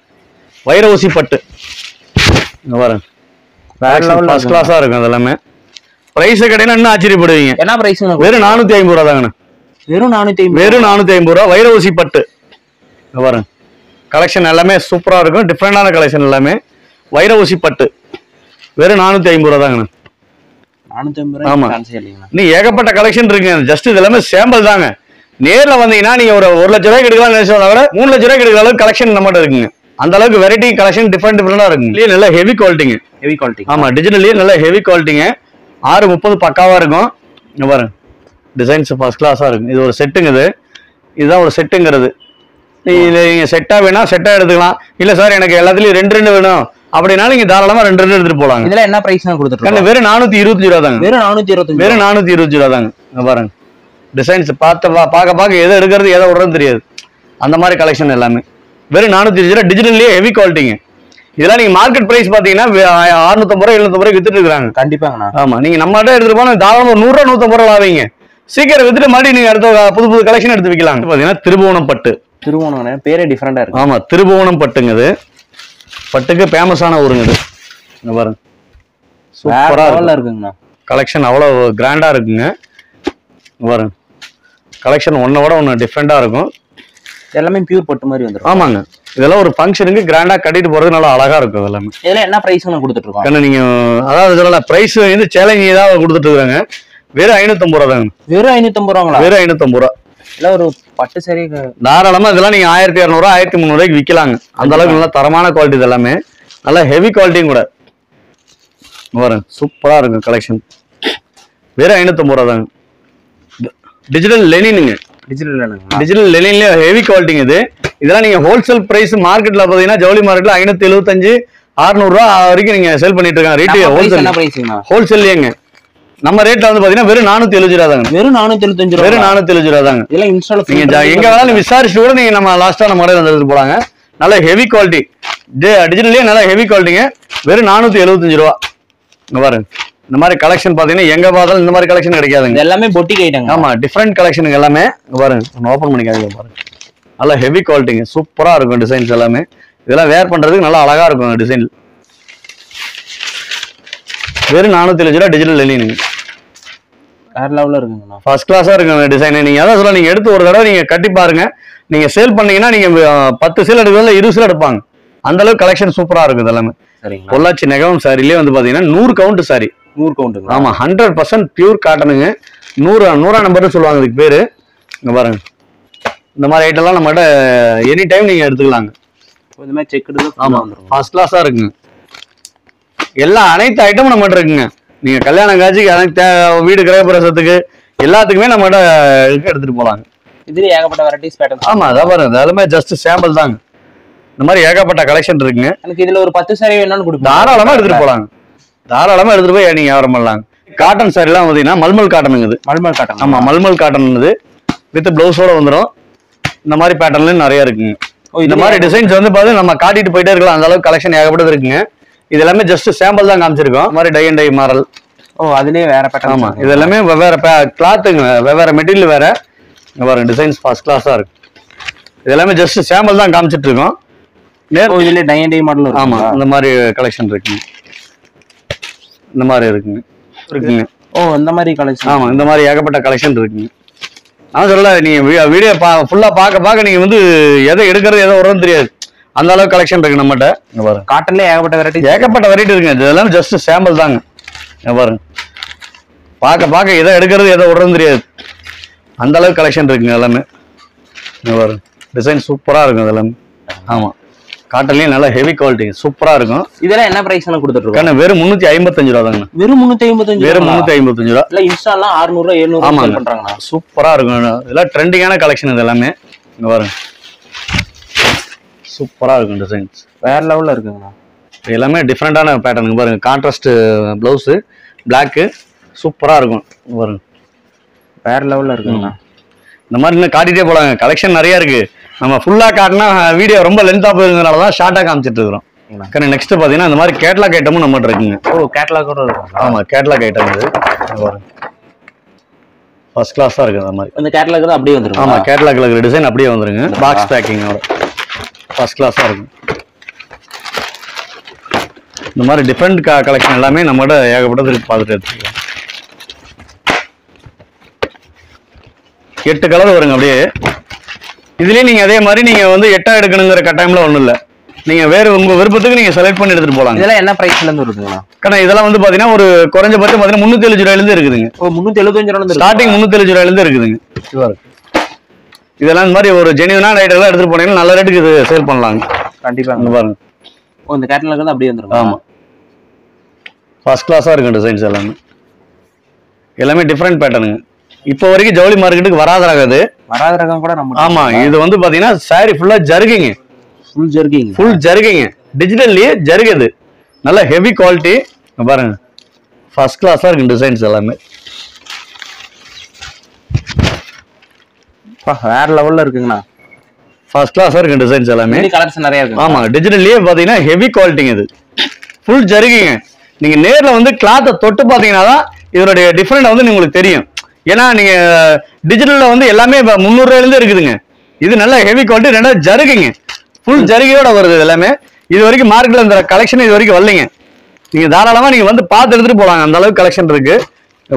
வைர ஊசி பட்டு. இங்க பாருங்க, ஃபர்ஸ்ட் கிளாஸா இருக்கும். அது எல்லாமே பிரைஸ் கடையில இன்னும் ஆச்சரியப்படுவீங்க. என்ன பிரைஸ்? வெறும் 450 ரூபா தாங்க. வெறும் 450. வெறும் 450 ரூபா வைர ஊசி பட்டு. இங்க பாருங்க, கலெக்ஷன் எல்லாமே சூப்பரா இருக்கும். டிஃப்ரெண்டான கலெக்ஷன் எல்லாமே வைர ஊசி பட்டு. வெறும் 450 ரூபா தாங்க. 450 ரூபா. ஆமா, நீ ஏகப்பட்ட கலெக்ஷன் இருக்குங்க. ஜஸ்ட் இது எல்லாமே சாம்பிள் தாங்க. நேர்ல வந்தீங்கன்னா நீங்க ஒரு 1 லட்சம் ரூபாய்க்கு எடுக்கலாம் நினைச்சா கூட 3 லட்சம் ரூபாய்க்கு எடுக்கிற அளவுக்கு கலெக்ஷன் நம்மகிட்ட இருக்குங்க. அந்த அளவுக்கு வெரைட்டி கலெக்ஷன் டிஃப்ரெண்டா இருக்குங்க. நல்ல ஹெவி குவாலிட்டிங்க. Heavy quality. ஆமா, டிஜிட்டல்லயே நல்ல ஹெவி குவாலிட்டிங்க. 630 பக்காவா இருக்கும். இங்க பாருங்க, டிசைன்ஸ் ஃபர்ஸ்ட் கிளாஸா இருக்கும். இது ஒரு செட்டுங்க. இதுதான் ஒரு செட்டுங்கிறது. நீங்க செட்டா வேணா செட்டா எடுத்துக்கலாம். இல்ல சார் எனக்கு எல்லாத்துலயும் 2 வேணும் அப்படின்னா நீங்க தாராளமா 2 எடுத்துட்டு போலாங்க. இதுல என்ன பிரைஸ் கொடுத்துருக்காங்க? வெறும் 425 ரூபா தாங்க. வெறும் 425. வெறும் 425 ரூபா தாங்க. இங்க பாருங்க, டிசைன்ஸ் பார்க்க எதை எடுக்கிறது எதை விடுறது தெரியாது. அந்த மாதிரி கலெக்ஷன் எல்லாமே வெறும் 425 ரூபா. டிஜிட்டல்லயே ஹெவி குவாலிட்டிங்க. இதெல்லாம் நீங்க மார்க்கெட் பிரைஸ் பாத்தீங்கன்னா 650 ரூபாய் 750 ரூபாய் வித்துட்டு இருக்காங்க. கண்டிப்பாங்கண்ணா. ஆமா, நீங்க நம்மகிட்ட எடுத்துட்டு போனா தாராளமா 100 ரூபா 150 ரூபா ஆவீங்க. சீக்கிரம் வித்துட்டு மறுபடியும் நீங்க அடுத்த புது கலெக்ஷன் எடுத்து வைக்கலாம். பாத்தீங்கன்னா திருபுவனம் பட்டு. திருபுவனம் பேரே டிஃபரெண்டா இருக்கு. ஆமா, திருபுவனம் பட்டுங்க. இது பட்டுக்கு ஃபேமஸான ஊருங்க. இது இங்க பாருங்க, சூப்பரா இருக்குங்கண்ணா. கலெக்ஷன் அவ்வளோ கிராண்டா இருக்குங்க. பாருங்க கலெக்ஷன் ஒன்னோட ஒன்று டிஃப்ரெண்டா இருக்கும். எல்லாமே பியூர் பட்டு மாதிரி வந்துரும். ஆமாங்க, இதெல்லாம் ஒரு ஃபங்க்ஷனுக்கு கிராண்டா கட்டிட்டு போறது நல்லா அழகா இருக்கும். எல்லாமே இதெல்லாம் என்ன பிரைஸ் கொடுத்துட்டு இருக்கோம்? ஏன்னா நீங்க அதாவது சொல்லலாம் பிரைஸ் வந்து சேலஞ்ச் ஏதாவது கொடுத்துட்டு இருக்காங்க. வெறும் 550 ரூபா தாங்க. வெறும் 550 ரூபாங்களா? வெறும் 550 ரூபா. இல்ல ஒரு பட்டு சரி தாராளமா இதெல்லாம் நீங்க 1200 1300 ரூபாய்க்கு விற்கலாங்க. அந்த அளவுக்கு நல்லா தரமான குவாலிட்டி. இது எல்லாமே நல்லா ஹெவி குவாலிட்டியும் கூட. பாருங்க சூப்பரா இருக்கும் கலெக்ஷன். வெறும் 550 ரூபா தாங்க. டிஜிட்டல் லெனினுங்க. டிஜிட்டல் லெனின்ல ஹெவி குவாலிட்டிங்க இது. இதெல்லாம் நீங்க ஹோல்சேல் பிரைஸ் மார்க்கெட்ல பாத்தீங்கன்னா ஜவுளி மார்க்கெட்ல 575 600 ரூபா வரைக்கும் நீங்க சேல் பண்ணிட்டு இருக்காங்க. ரீட்டைல் ஹோல்சேல் ஹோல்சேல்லையேங்க. நம்ம ரேட்ல வந்து பாத்தீங்கன்னா வெறும் 475 ரூபா தாங்க. வெறும் 475 ரூபா. வெறும் 475 ரூபா தாங்க. இதெல்லாம் இன்ஸ்டால் நீங்க எங்க வேணாலும் விசாரிச்சு கூட நீங்க நம்ம லாஸ்டா நம்ம கடையில வந்து போலாங்க. நல்ல ஹெவி குவாலிட்டி டிஜிட்டல்லயே நல்ல ஹெவி குவாலிட்டிங்க. வெறும் 475 ரூபா. இங்க பாருங்க இந்த மாதிரி கலெக்ஷன் பாத்தீங்கன்னா எங்க பார்த்தாலும் இந்த மாதிரி கலெக்ஷன் கிடைக்காதுங்க. எல்லாமே பொட்டிக் ஐட்டங்க. ஆமா டிஃப்ரெண்ட் கலெக்ஷனுங்க எல்லாமே. இங்க பாருங்க ஓபன் பண்ணிக்காதீங்க. பாருங்க நல்ல ஹெவி குவாலிட்டிங்க. சூப்பரா இருக்கும் டிசைன்ஸ் எல்லாமே. இதெல்லாம் வேர் பண்றதுக்கு நல்லா அழகா இருக்கும் டிசைன். வெறும் 475 ரூபா டிஜிட்டல் லெனினுங்க. வேற லெவல்ல இருக்குங்க. ஃபர்ஸ்ட் கிளாஸா இருக்குங்க டிசைன். நீங்க அதான் சொல்ல நீங்க எடுத்து ஒரு தடவை நீங்க கட்டி பாருங்க. நீங்க சேல் பண்ணீங்கன்னா நீங்க 10 சேல் எடுக்கிறதுல 20 சேல் எடுப்பாங்க. அந்த அளவுக்கு கலெக்ஷன் சூப்பரா இருக்கும் இது எல்லாமே. சரிங்களா? பொள்ளாச்சி நெகவம் சாரிலே வந்து பாத்தீங்கன்னா 100 கவுண்ட் சாரி. 100 கவுண்ட்டுங்க. ஆமா 100% பியூர் காட்டனுங்க. 100 நம்பர்னு சொல்லுவாங்க இதுக்கு பேரு. இங்க பாருங்க இந்த மாதிரி ஐட்டம்லாம் நம்மகிட்ட எனி டைம் நீங்க எடுத்துக்கலாங்க. இந்த மாதிரி செக் எடுத்து ஆமா ஃபர்ஸ்ட் கிளாஸா இருக்குங்க. எல்லா அனைத்து ஐட்டமும் நம்மகிட்ட இருக்குங்க. நீங்க கல்யாண காட்சிக்கு அனைத்து வீடு கிரகப்பிரவேசத்துக்கு எல்லாத்துக்குமே நம்மகிட்ட எடுத்துட்டு போலாங்க. இதுல ஏகப்பட்ட வெரைட்டிஸ் பேட்டர்ன்ஸ். ஆமா அதான் பாருங்க எல்லாமே ஜஸ்ட் சாம்பிள் தாங்க. இந்த மாதிரி ஏகப்பட்ட கலெக்ஷன் இருக்குங்க. எனக்கு இதுல ஒரு 10 சாரி வேணும்னு கொடுப்போம். தாராளமா எடுத்துட்டு போலாங்க. தாராளமா எடுத்துட்டு போய் நீங்க வியாபாரம் பண்ணலாங்க. காட்டன் சாரி எல்லாம் பாத்தீங்கன்னா மல்மல் காட்டனுங்க இது. மல்மல் காட்டன். ஆமா மல்மல் காட்டன் இது வித் பிளவுஸோட வந்துடும். இந்த மாதிரி பேட்டர்ன்ல நிறைய இருக்குங்க. இந்த மாதிரி டிசைன்ஸ் வந்து பாத்து நம்ம காட்டிட்டு போயிட்டே இருக்கலாம். அந்த அளவுக்கு கலெக்ஷன் ஏகப்பட்டது இருக்குங்க. இது எல்லாமே ஜஸ்ட் சாம்பிள் தான் காமிச்சிருக்கோம். இந்த மாதிரி டை அண்ட் டை மாடல். அதுலயே வேற பேட்டர்ன். ஆமா இது எல்லாமே வெவ்வேறு கிளாத்துங்க. வெவ்வேறு மெட்டீரியல் வேற. இங்க பாருங்க டிசைன்ஸ் ஃபர்ஸ்ட் கிளாஸா இருக்கு. இது எல்லாமே ஜஸ்ட் சாம்பிள் தான் காமிச்சிட்டு இருக்கோம். இதுல டை அண்ட் டை மாடல் இருக்கு. ஆமா இந்த மாதிரி கலெக்ஷன் இருக்குங்க. இந்த மாதிரி இருக்குங்க. இந்த மாதிரி கலெக்ஷன். ஆமா இந்த மாதிரி ஏகப்பட்ட கலெக்ஷன் இருக்குங்க. நான் சொல்ல நீங்க வீடியோ ஃபுல்லா பார்க்க நீங்க வந்து எதை எடுக்கிறது எதை வரும்னு தெரியாது. அந்த அளவுக்கு கலெக்ஷன் இருக்கு நம்மகிட்ட. இங்க பாருங்க காட்டன்ல ஏகப்பட்ட வெரைட்டி இருக்குங்க. இதெல்லாம் ஜஸ்ட் சாம்பிள் தாங்க. இங்க பாருங்க பார்க்க எதை எடுக்கிறது எதை விடுறதுன்னு தெரியாது. அந்த அளவுக்கு கலெக்ஷன் இருக்குங்க எல்லாமே. இங்க பாருங்க டிசைன் சூப்பரா இருக்கும் இதெல்லாம். ஆமா காட்டன்லயே நல்ல ஹெவி குவாலிட்டி சூப்பரா இருக்கும். இதெல்லாம் என்ன பிரைஸ் கொடுத்துட்டு இருக்கோம்? வெறும் 355 ரூபா தாங்க. வெறும் 355. வெறும் 355 ரூபா. இல்ல இன்ஸ்டாலாம் 600 700 பண்றாங்க. சூப்பரா இருக்கும். இதெல்லாம் ட்ரெண்டிங்கான கலெக்ஷன் இது எல்லாமே. இங்க பாருங்க சூப்பரா இருக்கும் டிசைன்ஸ். வேற லெவல்ல இருக்குங்கண்ணா. எல்லாமே டிஃப்ரெண்டான பேட்டர்னுங்க. பாருங்க கான்ட்ராஸ்ட் பிளவுஸ் பிளாக் சூப்பரா இருக்கும். பாருங்க வேற லெவல்ல இருக்குங்கண்ணா. இந்த மாதிரி இன்னும் காட்டிட்டே போலாங்க. கலெக்ஷன் நிறைய இருக்கு. நம்ம ஃபுல்லா காட்டினா வீடியோ ரொம்ப லென்த்தா போயிருந்தனாலதான் ஷார்ட்டா காமிச்சிட்டு இருக்கிறோம். நெக்ஸ்ட் பாத்தீங்கன்னா இந்த மாதிரி கேட்லாக் ஐட்டமும் நம்மகிட்ட இருக்குங்க. கேட்லாக் இருக்கும். ஆமா கேட்லாக் ஐட்டம் இது ஃபர்ஸ்ட் கிளாஸா இருக்கு. அந்த மாதிரி இந்த கேட்லாக் தான் அப்படியே வந்துரும். ஆமா கேட்லாக்ல இருக்கிற டிசைன் அப்படியே வந்துருங்க. பாக்ஸ் பேக்கிங்கோட ஃபர்ஸ்ட் கிளாஸா இருக்கும். இந்த மாதிரி டிஃப்ரெண்ட் கலெக்ஷன் எல்லாமே நம்மகிட்ட ஏகப்பட்டது இருக்கு. பார்த்துட்டு எடுத்துக்கலாம். 8 கலர் வருங்க அப்படியே. இதுலயே நீங்க அதே மாதிரி நீங்க வந்து 8 எடுக்கணுங்கிற கட்டாயம்ல ஒண்ணும் இல்ல. நீங்க வேற உங்க விருப்பத்துக்கு நீங்க செலக்ட் பண்ணி எடுத்துட்டு போலாம். இதெல்லாம் என்ன பிரைஸ்ல இருந்து வருதுங்களா? இதெல்லாம் வந்து பாத்தீங்கன்னா ஒரு குறைஞ்சபட்சம் பாத்தீங்கன்னா 375 ரூபாயில இருந்து இருக்குதுங்க. 375 ரூபாயில இருந்து ஸ்டார்டிங் 375 ரூபாயில இருந்து இருக்குதுங்க. இதெல்லாம் இந்த மாதிரி ஒரு ஜெனியூனான ஐட்டம் எல்லாம் எடுத்துட்டு போனீங்கன்னா நல்ல ரேட்டுக்கு இது சேல் பண்ணலாங்க. கண்டிப்பா. இங்க பாருங்க இந்த கேட்டலாக் தான் அப்படியே வந்துரும். ஆமா ஃபர்ஸ்ட் கிளாஸா இருக்கு டிசைன்ஸ் எல்லாமே. எல்லாமே டிஃப்ரெண்ட் பேட்டர்னுங்க. இப்போ வரைக்கும் ஜவுளி மார்க்கெட்டுக்கு வராத ரகம் கூட நம்ம. ஆமா இது வந்து பாத்தீங்கன்னா சாரி ஃபுல்லா ஜர்கிங்க. ஃபுல் ஜர்கிங்க டிஜிட்டல்லயே ஜர்குது. நல்ல ஹெவி குவாலிட்டி. பாருங்க ஃபர்ஸ்ட் கிளாஸா இருக்கு டிசைன்ஸ் எல்லாமே. வேற லெவல்ல இருக்குங்கண்ணா. ஃபர்ஸ்ட் கிளாஸா இருக்கு டிசைன்ஸ் எல்லாமே. கலர்ஸ் நிறைய இருக்கு. ஆமா டிஜிட்டல்லயே பாத்தீங்கன்னா ஹெவி குவாலிட்டிங்க. இது ஃபுல் ஜர்கிங்க. நீங்க நேர்ல வந்து கிளாத்தை தொட்டு பாத்தீங்கன்னா தான் இதனுடைய டிஃபரெண்ட் வந்து உங்களுக்கு தெரியும். ஏன்னா நீங்க டிஜிட்டல்ல வந்து எல்லாமே 300 ரூபாயில இருந்து இருக்குதுங்க. இது நல்ல ஹெவி குவாலிட்டி. ரெண்டாவது ஜருகுங்க. ஃபுல் ஜருகையோட வருது எல்லாமே. இது வரைக்கும் மார்க்கெட்ல இந்த கலெக்ஷன் இது வரைக்கும் வரலைங்க. நீங்க தாராளமா நீங்க வந்து பார்த்து எடுத்துட்டு போலாங்க. அந்த அளவுக்கு கலெக்ஷன் இருக்கு.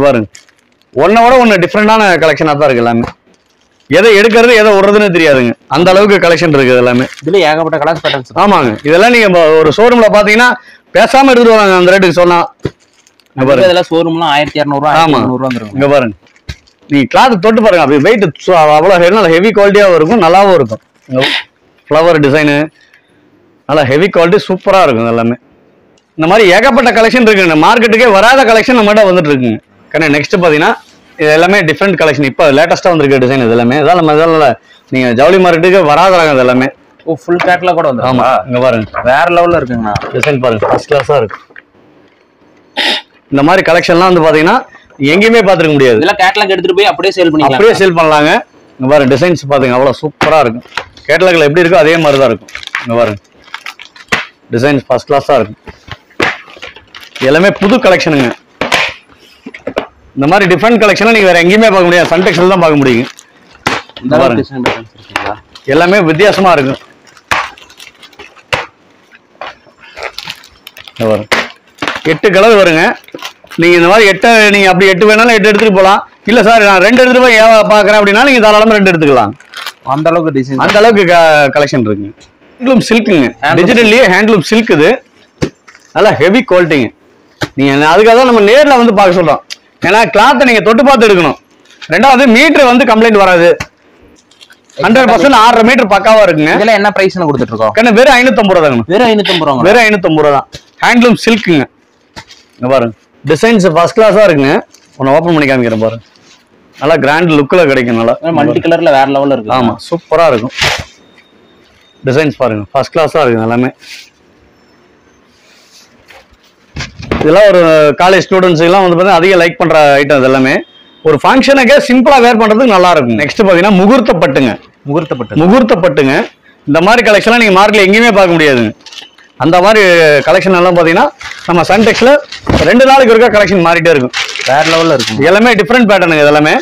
பாருங்க ஒன்னோட ஒன்று டிஃப்ரெண்டான கலெக்ஷனாக தான் இருக்கு எல்லாமே. எதை எடுக்கிறது எதை விடுறதுன்னு தெரியாதுங்க, அந்த அளவுக்கு கலெக்ஷன் இருக்கு எல்லாமே. இதுல ஏகப்பட்ட கலர்ஸ் பேட்டர்ன்ஸ். ஆமாங்க, இதெல்லாம் நீங்க ஒரு ஷோரூம்ல பாத்தீங்கன்னா பேசாம எடுத்துட்டு வராங்க அந்த ரேட்டுக்கு சொன்னா. இதெல்லாம் ஷோரூம்லாம் 1200 1300 வந்துரும். இங்க பாருங்க, நீங்க கிளாத் தொட்டு பாருங்க, அப்படி வெயிட் அவ்வளவு ஹெவி குவாலிட்டியாவும் இருக்கும், நல்லாவும் இருக்கும். ஃப்ளவர் டிசைனு நல்லா ஹெவி குவாலிட்டி சூப்பரா இருக்கும் எல்லாமே. இந்த மாதிரி ஏகப்பட்ட கலெக்ஷன் இருக்குங்க, மார்க்கெட்டுக்கே வராத கலெக்ஷன் நம்மகிட்ட வந்துட்டு இருக்குங்க. கண்ணா நெக்ஸ்ட் பாத்தீங்கன்னா இது எல்லாமே டிஃப்ரெண்ட் கலெக்ஷன், இப்போ லேட்டஸ்டா வந்திருக்க டிசைன் இது எல்லாமே. இதான் நம்ம இதெல்லாம் நீங்க ஜவுளி மார்க்கெட்டுக்கு வராதறாங்க இது எல்லாமே. ஓ ஃபுல் கேட்லாக் கூட வந்து. ஆமா இங்க பாருங்க வேற லெவல்ல இருக்குங்கண்ணா டிசைன் பாருங்க, ஃபர்ஸ்ட் கிளாஸா இருக்கு. இந்த மாதிரி கலெக்ஷன்லாம் வந்து பாத்தீங்கன்னா எங்கேயுமே பாத்துருக்க முடியாது. இதெல்லாம் கேட்லாக் எடுத்துட்டு போய் அப்படியே சேல் பண்ணிக்கலாம், அப்படியே சேல் பண்ணலாங்க. இங்க பாருங்க டிசைன்ஸ் பாருங்க அவ்வளவு சூப்பரா இருக்கும். கேட்லாக்ல எப்படி இருக்கோ அதே மாதிரி தான் இருக்கும். இங்க பாருங்க டிசைன்ஸ் ஃபர்ஸ்ட் கிளாஸா இருக்கும். எல்லாமே புது கலெக்ஷனுங்க. இந்த மாதிரி டிஃப்ரெண்ட் கலெக்ஷன் நீங்க வேற எங்கேயுமே பார்க்க முடியாது, சன்டெக்ஸ்ல தான் பார்க்க முடியும். இந்த மாதிரி டிசைன் பேட்டர்ன்ஸ் இருக்குங்களா, எல்லாமே வித்தியாசமா இருக்கும். 8 கலர் வருங்க. நீங்க இந்த மாதிரி 8 நீங்க அப்படி 8 வேணாலும் 8 எடுத்துட்டு போகலாம். இல்ல சார் நான் 2 எடுத்துட்டு போய் பாக்குறேன் அப்படின்னா நீங்க தாராளமா 2 எடுத்துக்கலாம். அந்த அளவுக்கு டிசைன், அந்த அளவுக்கு கலெக்ஷன் இருக்குங்க. ஹேண்ட்லூம் சில்க்குங்க, டிஜிட்டல்லயே ஹேண்ட்லூம் சில்க். இது நல்லா ஹெவி குவாலிட்டிங்க. நீங்க அதுக்காக தான் நம்ம நேர்ல வந்து பார்க்க சொல்றோம். ஏன்னா கிளாத்தை நீங்க தொட்டு பார்த்து எடுக்கணும். ரெண்டாவது மீட்டர் வந்து கம்ப்ளைண்ட் வராது, 100% 6.5 மீட்டர் பக்காவா இருக்குங்க. இதெல்லாம் என்ன பிரைஸ்ல கொடுத்துட்டு இருக்கோம்? கண்ணு வெறும் 550 ரூபா தாங்க. வெறும் 550 ரூபா, வெறும் 550 ரூபா தான். ஹேண்ட்லூம் சில்க்குங்க. இங்க பாருங்க டிசைன்ஸ் ஃபர்ஸ்ட் கிளாஸா இருக்குங்க. ஒன்னு ஓபன் பண்ணி காமிக்கிறேன் பாருங்க, நல்லா கிராண்ட் லுக்ல கிடைக்கும். நல்லா மல்டி கலர்ல வேற லெவல்ல இருக்கு. ஆமா சூப்பரா இருக்கும். டிசைன்ஸ் பாருங்க ஃபர்ஸ்ட் கிளாஸா இருக்கு எல்லாமே. இதெல்லாம் ஒரு காலேஜ் ஸ்டூடெண்ட்ஸ் எல்லாம் வந்து பார்த்தீங்கன்னா அதிக லைக் பண்ற ஐட்டம். இது எல்லாமே ஒரு ஃபங்க்ஷனுக்கே சிம்பிளா வேர் பண்றதுக்கு நல்லா இருக்கும். நெக்ஸ்ட் பாத்தீங்கன்னா முகூர்த்த பட்டுங்க. முகூர்த்த பட்டுங்க. இந்த மாதிரி கலெக்ஷன்லாம் நீங்க மார்க்கெட்ல எங்கேயுமே பார்க்க முடியாதுங்க. அந்த மாதிரி கலெக்ஷன் எல்லாம் பாத்தீங்கன்னா நம்ம சன்டெக்ஸ்ல 2 நாளுக்கு ஒருக்கா கலெக்ஷன் மாறிட்டே இருக்கும். வேற லெவல்ல இருக்கும். எல்லாமே டிஃப்ரெண்ட் பேட்டர்னுங்க. இதெல்லாமே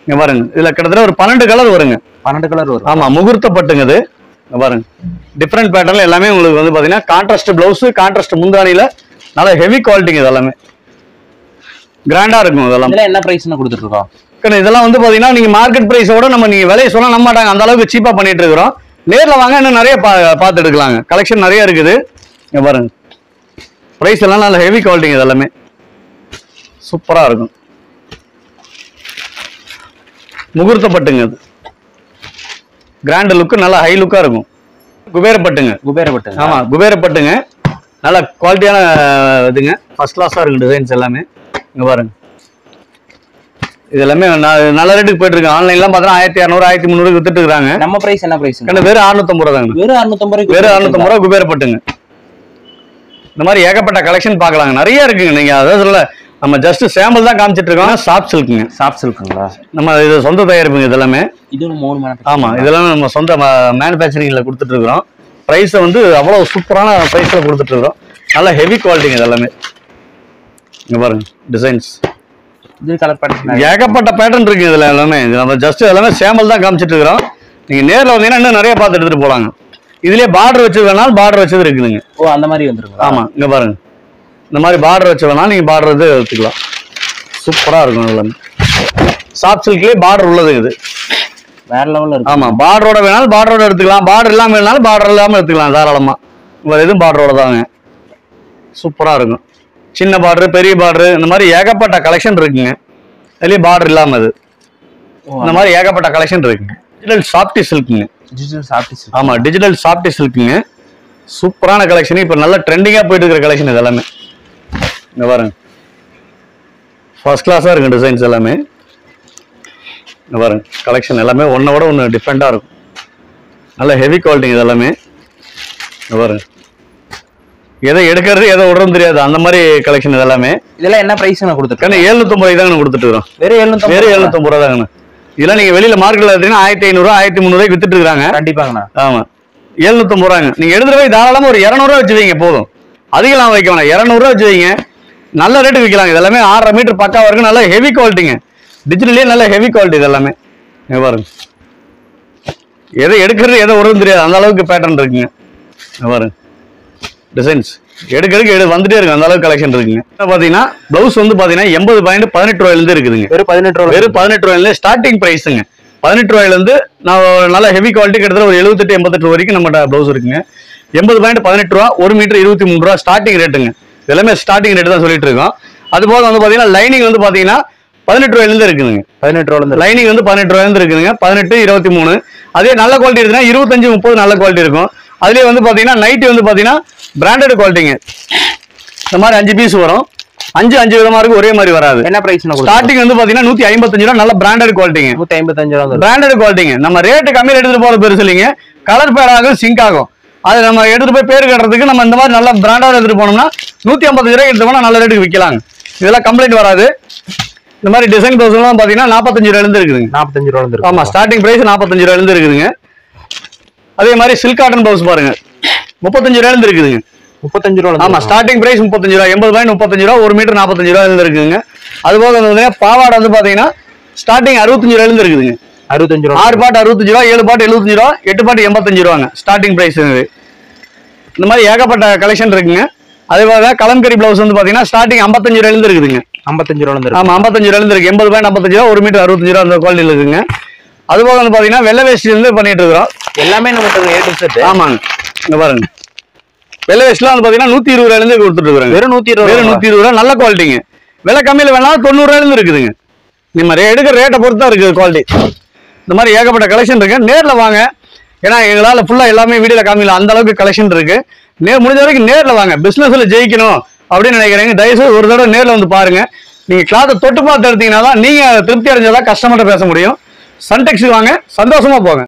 இங்க பாருங்க, இதுல கிட்டத்தட்ட ஒரு 12 கலர் வருங்க. 12 கலர் வரும். ஆமா முகூர்த்த பட்டுங்க. இது இங்க பாருங்க டிஃப்ரெண்ட் பேட்டர்ன்ல எல்லாமே உங்களுக்கு வந்து பாத்தீங்கன்னா கான்ட்ராஸ்ட் பிளவுஸ், கான்ட்ராஸ்ட் முந்தானியில நல்ல ஹெவி குவாலிட்டிங்க. இதெல்லாமே கிராண்டா இருக்கும். இதெல்லாம் என்ன பிரைஸ்ல கொடுத்துட்டு இருக்கோம்? இதெல்லாம் வந்து பாத்தீங்கன்னா நீங்க மார்க்கெட் பிரைஸோட நம்ம நீங்க விலையை சொல்ல நம்ப மாட்டாங்க, அந்த அளவுக்கு சீப்பா பண்ணிட்டு இருக்கிறோம். நேர்ல வாங்க இன்னும் நிறைய பார்த்து எடுக்கலாங்க. கலெக்ஷன் நிறைய இருக்குது. இங்க பாருங்க பிரைஸ் எல்லாம் நல்ல ஹெவி குவாலிட்டிங்க. இதெல்லாமே சூப்பரா இருக்கும். முகூர்த்த பட்டுங்க. இது கிராண்ட் லுக், நல்ல ஹை லுக்கா இருக்கும். குபேரப்பட்டுங்க. குபேரப்பட்டுங்க. ஆமா குபேரப்பட்டுங்க. நல்ல குவாலிட்டியான இதுங்க, ஃபர்ஸ்ட் கிளாஸா இருக்கும் டிசைன்ஸ் எல்லாமே. இங்க பாருங்க இது எல்லாமே நல்ல ரேட்டுக்கு போயிட்டு இருக்கு. ஆன்லைன்லாம் பார்த்தா 1200 1300 வித்துட்டு இருக்காங்க. நம்ம பிரைஸ் என்ன பிரைஸ்? வெறும் 650 ரூபா தாங்க. வெறும் 650 வெறும் 650 ரூபா குபேரப்பட்டுங்க. இந்த மாதிரி ஏகப்பட்ட கலெக்ஷன் பார்க்கலாங்க, நிறைய இருக்குங்க. நீங்க அதாவது சொல்ல நம்ம ஜஸ்ட் சாம்பிள் தான் காமிச்சிட்டு இருக்கோம். சாஃப்ட் சில்க்குங்க. சாஃப்ட் சில்க்குங்களா? நம்ம இது சொந்த தயாரிப்புங்க. இதெல்லாமே இது 3 ஆமா இதெல்லாம் நம்ம சொந்த மேனுஃபேக்சரிங்ல கொடுத்துட்டு இருக்கிறோம். பிரைஸ் வந்து அவ்வளவு சூப்பரான பிரைஸ்ல கொடுத்துட்டு இருக்கிறோம். நல்ல ஹெவி குவாலிட்டிங்க. இதெல்லாமே இங்க பாருங்க டிசைன்ஸ், இது கலர் பேட்டர்ன் ஏகப்பட்ட பேட்டர்ன் இருக்கு. இதுல எல்லாமே நம்ம ஜஸ்ட் எல்லாமே சாம்பிள் தான் காமிச்சிட்டு இருக்கிறோம். நீங்க நேர்ல வந்தீங்கன்னா இன்னும் நிறைய பார்த்து எடுத்துட்டு போலாங்க. இதுலயே பார்டர் வச்சு வேணாலும் பார்டர் வச்சது இருக்குதுங்க. ஓ அந்த மாதிரி வந்துருங்க. ஆமா இங்க பாருங்க இந்த மாதிரி பார்டர் வச்சு வேணாலும் நீங்க பார்டர் வந்து எடுத்துக்கலாம். சூப்பரா இருக்கும். எல்லாமே சாஃப்ட் சில்க்லயே பார்டர் உள்ளது. இது வேற லெவல்ல இருக்கு. ஆமா பார்டரோட வேணாலும் பார்டரோட எடுத்துக்கலாம், பார்டர் இல்லாம வேணாலும் பார்டர் இல்லாம எடுத்துக்கலாம் தாராளமா. வேற எதுவும் பார்டரோட தாங்க. சூப்பரா இருக்கும். சின்ன பார்டர், பெரிய பார்டர், இந்த மாதிரி ஏகப்பட்ட கலெக்ஷன் இருக்குங்க. அதுலயே பார்டர் இல்லாம அது இந்த மாதிரி ஏகப்பட்ட கலெக்ஷன் இருக்குங்க. டிஜிட்டல் சாஃப்டி சில்க்குங்க. Digital softy silk. ஆமா டிஜிட்டல் சாஃப்டி சில்க்குங்க. சூப்பரான கலெக்ஷன், இப்ப நல்ல ட்ரெண்டிங்கா போயிட்டு இருக்கிற கலெக்ஷன் இது எல்லாமே. இங்க பாருங்க ஃபர்ஸ்ட் கிளாஸா இருக்கு டிசைன்ஸ் எல்லாமே. இங்க பாருங்க கலெக்ஷன் எல்லாமே ஒன்னோட ஒன்று டிஃப்ரெண்டா இருக்கும். நல்ல ஹெவி குவாலிட்டிங்க இது எல்லாமே. இங்க பாருங்க எதை எடுக்கிறது எதை விடுறது தெரியாது, அந்த மாதிரி கலெக்ஷன் இது எல்லாமே. இதெல்லாம் என்ன பிரைஸ் நான் கொடுத்துருக்கேன்? 750 தாங்க கொடுத்துட்டு இருக்கோம். வெறும் 750 ரூபா தாங்கண்ணா. இதெல்லாம் நீங்க வெளியில மார்க்கெட்ல எடுத்தீங்கன்னா 1500 1300 வித்துட்டு இருக்காங்க. கண்டிப்பாங்கண்ணா. ஆமா 750 ரூபாங்க. நீங்க எடுத்துட்டு போய் தாராளமா ஒரு 200 ரூபா வச்சு வைங்க போதும். அதிகலாம் வைக்க வேணாம், 200 ரூபா வச்சு வைங்க. நல்ல ரேட்டு விற்கலாங்க. இதெல்லாமே 6.5 மீட்டர் பக்காவா இருக்கு. நல்ல ஹெவி குவாலிட்டிங்க. டிஜிட்டல்லே நல்ல ஹெவி குவாலிட்டி இது எல்லாமே. பாருங்க எதை எடுக்கிறது எதை விடுறது தெரியாது, அந்த அளவுக்கு பேட்டர்ன் இருக்குங்க. பாருங்க டிசைன்ஸ் எடுக்க வந்துட்டே இருக்கு, அந்த அளவுக்கு கலெக்ஷன் இருக்குங்க. பாத்தீங்கன்னா பிளவுஸ் வந்து பாத்தீங்கன்னா 80.18 ரூபாயிலிருந்து இருக்குதுங்க. வெறும் 18 ரூபாய். வெறும் 18 ரூபாயில ஸ்டார்டிங் பிரைஸுங்க. 18 ரூபாயிலிருந்து நான் நல்ல ஹெவி குவாலிட்டி கிட்டத்தட்ட ஒரு 78-88 வரைக்கும் நம்ம பிளவுஸ் இருக்குங்க. 80.18 ரூபா, 1 மீட்டர் 23 ரூபா ஸ்டார்டிங் ரேட்டுங்க. எல்லாமே ஸ்டார்டிங் ரேட்டு தான் சொல்லிட்டு இருக்கோம். அது போக வந்து பாத்தீங்கன்னா லைனிங் வந்து பாத்தீங்கன்னா 18 ரூபாயிலிருந்து இருக்குதுங்க. 18 ரூபாயிலிருந்து லைனிங் வந்து 18 ரூபாயிலிருந்து இருக்குதுங்க. 18, 23. அதே நல்ல குவாலிட்டி இருக்குன்னா 25, 30 நல்ல குவாலிட்டி இருக்கும். அதுலயே வந்து பாத்தீங்கன்னா நைட்டி வந்து பாத்தீங்கன்னா பிராண்டட் குவாலிட்டிங்க. இந்த மாதிரி 5 பீஸ் வரும். 5 விதமா இருக்கு, ஒரே மாதிரி வராது. என்ன பிரைஸ்? ஸ்டார்டிங் வந்து பாத்தீங்கன்னா 155 ரூபா, நல்ல பிராண்டட் குவாலிட்டிங்க. 155 ரூபா பிராண்டட் குவாலிட்டிங்க. நம்ம ரேட்டு கம்மியில் எடுத்துட்டு போற பெருசு இல்லைங்க, கலர் பேர் ஆகும், சிங்க் ஆகும். அது நம்ம எடுத்துட்டு போய் பேர் கட்டுறதுக்கு நம்ம இந்த மாதிரி நல்ல பிராண்டா எடுத்துட்டு போனோம்னா 155 ரூபாய்க்கு எடுத்து போனா நல்ல ரேட்டுக்கு விற்கலாங்க. இதெல்லாம் கம்ப்ளைண்ட் வராது. இந்த மாதிரி டிசைன் பிளவுஸ் எல்லாம் பாத்தீங்கன்னா 45 ரூபாயிலிருந்து இருக்குதுங்க. 45 ரூபாயிலிருந்து இருக்கு. ஆமா, ஸ்டார்டிங் பிரைஸ் 45 ரூபாயிலிருந்து இருக்குதுங்க. அதே மாதிரி சில்க் காட்டன் பிளவுஸ் பாருங்க, 35 ரூபாயிலிருந்து இருக்குதுங்க. 35 ரூபா. ஆமா, ஸ்டார்டிங் பிரைஸ் 35 ரூபா, 80.35 ரூபா, 1 மீட்டர் 45 ரூபாயிலிருந்து இருக்குதுங்க. அது போக வந்து பாவாடை வந்து பாத்தீங்கன்னா ஸ்டார்டிங் 65 ரூபாயிலிருந்து இருக்குதுங்க. 65 ரூபா. 6 பாட்டு 65 ரூபா, 7 பாட்டு 75 ரூபா, 8 பாட்டு 85 ரூபாங்க ஸ்டார்டிங் பிரைஸ். இந்த மாதிரி ஏகப்பட்ட கலெக்ஷன் இருக்குங்க. அதே போல கலம்கரி பிளவுஸ் வந்து பாத்தீங்கன்னா ஸ்டார்டிங் 55 ரூபாயிலிருந்து இருக்குதுங்க. 55 ரூபாயிலிருந்து. ஆமா, 55 ரூபாயிலிருந்து இருக்கு. 80.55 ரூபா, 1 மீட்டர் 65 ரூபா அந்த குவாலிட்டியில இருக்குங்க. அது போக வந்து பாத்தீங்கன்னா வெள்ளை வேஷ்டி இருந்து பண்ணிட்டு இருக்கிறோம். எல்லாமே நம்ம A to Z. ஆமாங்க, இங்க பாருங்க, வெள்ளை வேஷ்டிலாம் வந்து பாத்தீங்கன்னா 120 ரூபாயிலிருந்து கொடுத்துட்டு இருக்காங்க. வெறும் 120 வெறும் 120 ரூபா, நல்ல குவாலிட்டிங்க. விலை கம்மியில வேணாலும் 90 ரூபாயிலிருந்து இருக்குதுங்க. நம்ம எடுக்கிற ரேட்டை பொறுத்து தான் இருக்குது குவாலிட்டி. இந்த மாதிரி ஏகப்பட்ட கலெக்ஷன் இருக்கு. நேர்ல வாங்க, ஏன்னா எங்களால ஃபுல்லா எல்லாமே வீடியோல காமிக்கல, அந்த அளவுக்கு கலெக்ஷன் இருக்கு. முடிஞ்ச வரைக்கும் நேர்ல வாங்க. பிசினஸ்ல ஜெயிக்கணும் அப்படின்னு நினைக்கிறீங்க, தயவுசெய்து ஒரு தடவை நேர்ல வந்து பாருங்க. நீங்க கிளாத்தை தொட்டு பார்த்து எடுத்தீங்கன்னா தான் நீங்க திருப்தி அடைஞ்சாதான் கஸ்டமர்கிட்ட பேச முடியும். சன்டெக்ஸுக்கு வாங்க, சந்தோஷமா போங்க.